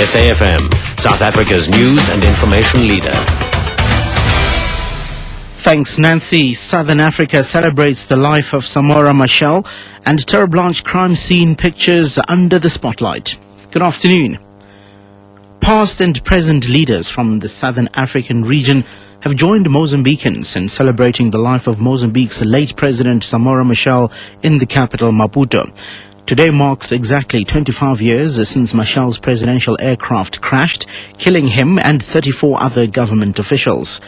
SAFM, South Africa's news and information leader. Thanks, Nancy. Southern Africa celebrates the life of Samora Machel and Terre Blanche crime scene pictures under the spotlight. Good afternoon. Past and present leaders from the Southern African region have joined Mozambicans in celebrating the life of Mozambique's late President Samora Machel in the capital Maputo. Today marks exactly 25 years since Machel's presidential aircraft crashed, killing him and 34 other government officials.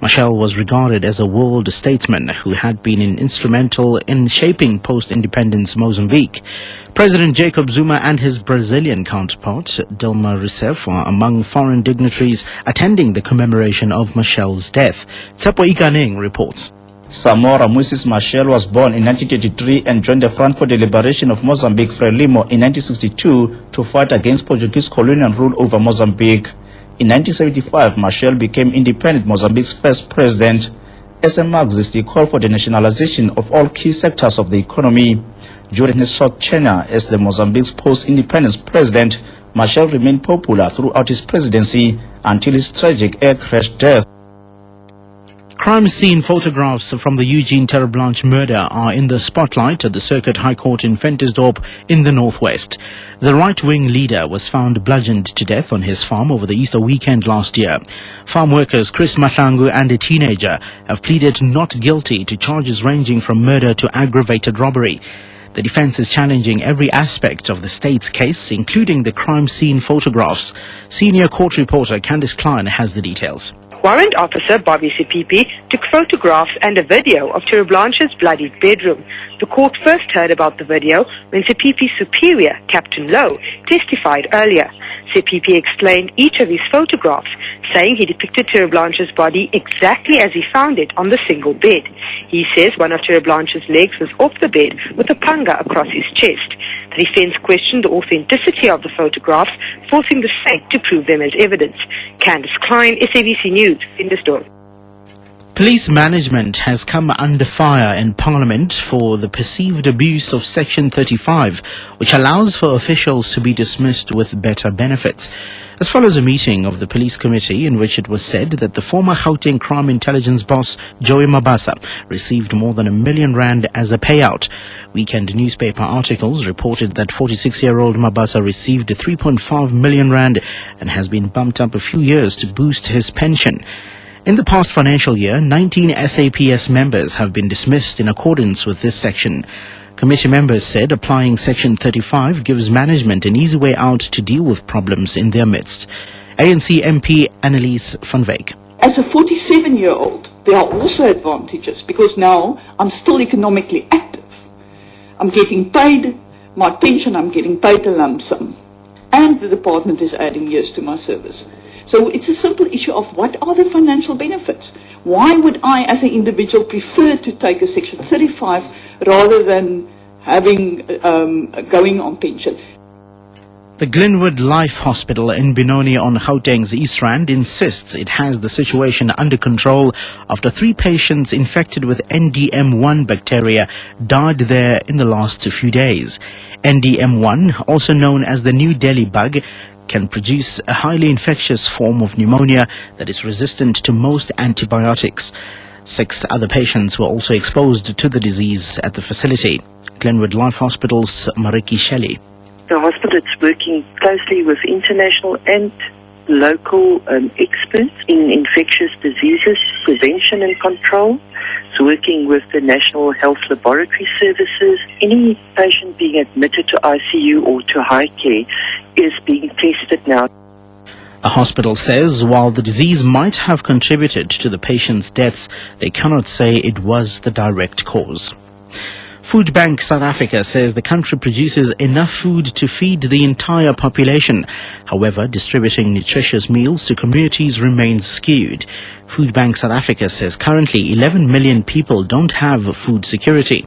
Machel was regarded as a world statesman who had been instrumental in shaping post-independence Mozambique. President Jacob Zuma and his Brazilian counterpart, Dilma Rousseff, are among foreign dignitaries attending the commemoration of Machel's death. Tsepo Ikaneng reports. Samora Moses Machel was born in 1933 and joined the Front for the Liberation of Mozambique, Frelimo, in 1962 to fight against Portuguese colonial rule over Mozambique. In 1975, Machel became independent Mozambique's first president. As a Marxist, he called for the nationalization of all key sectors of the economy. During his short tenure as the Mozambique's post-independence president, Machel remained popular throughout his presidency until his tragic air crash death. Crime scene photographs from the Eugene Terre Blanche murder are in the spotlight at the Circuit High Court in Ventersdorp in the northwest. The right-wing leader was found bludgeoned to death on his farm over the Easter weekend last year. Farm workers Chris Mahlangu and a teenager have pleaded not guilty to charges ranging from murder to aggravated robbery. The defense is challenging every aspect of the state's case, including the crime scene photographs. Senior court reporter Candice Klein has the details. Warrant Officer Bobby Sipipi took photographs and a video of Terre Blanche's bloodied bedroom. The court first heard about the video when Sipipi's superior, Captain Lowe, testified earlier. Sipipi explained each of his photographs, saying he depicted Terre Blanche's body exactly as he found it on the single bed. He says one of Terre Blanche's legs was off the bed with a panga across his chest. The defense questioned the authenticity of the photographs, forcing the state to prove them as evidence. Candice Klein, SABC News, Ventersdorp. Police management has come under fire in Parliament for the perceived abuse of Section 35, which allows for officials to be dismissed with better benefits. As follows a meeting of the police committee in which it was said that the former Gauteng crime intelligence boss, Joey Mabasa, received more than R1 million as a payout. Weekend newspaper articles reported that 46-year-old Mabasa received R3.5 million and has been bumped up a few years to boost his pension. In the past financial year, 19 SAPS members have been dismissed in accordance with this section. Committee members said applying Section 35 gives management an easy way out to deal with problems in their midst. ANC MP Annelies van Wyk. As a 47-year-old, there are also advantages because now I'm still economically active. I'm getting paid my pension, I'm getting paid a lump sum. And the department is adding years to my service. So it's a simple issue of what are the financial benefits? Why would I as an individual prefer to take a Section 35 rather than having going on pension? The Glenwood Life Hospital in Benoni on Gauteng's East Rand insists it has the situation under control after 3 patients infected with NDM1 bacteria died there in the last few days. NDM1, also known as the New Delhi bug, can produce a highly infectious form of pneumonia that is resistant to most antibiotics. 6 other patients were also exposed to the disease at the facility. Glenwood Life Hospital's Mariki Shelley. The hospital is working closely with international and local experts in infectious diseases, prevention and control. It's working with the National Health Laboratory Services. Any patient being admitted to ICU or to high care is being tested now. The hospital says while the disease might have contributed to the patient's deaths, they cannot say it was the direct cause. Food Bank South Africa says the country produces enough food to feed the entire population. However, distributing nutritious meals to communities remains skewed. Food Bank South Africa says currently 11 million people don't have food security.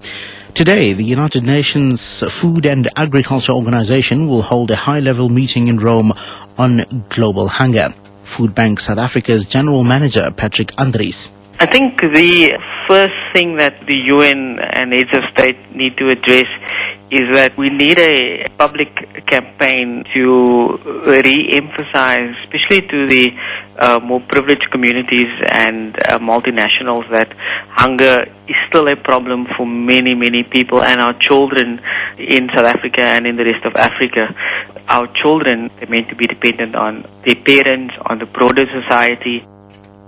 Today, the United Nations Food and Agriculture Organization will hold a high-level meeting in Rome on global hunger. Food Bank South Africa's General Manager, Patrick Andries. I think the first thing that the UN and heads of state need to address is that we need a public campaign to re-emphasize, especially to the more privileged communities and multinationals, that hunger is still a problem for many, many people, and our children in South Africa and in the rest of Africa. Our children are meant to be dependent on their parents, on the broader society.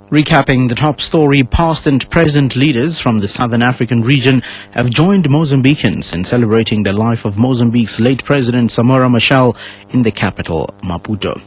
Recapping the top story, past and present leaders from the Southern African region have joined Mozambicans in celebrating the life of Mozambique's late President Samora Machel in the capital, Maputo.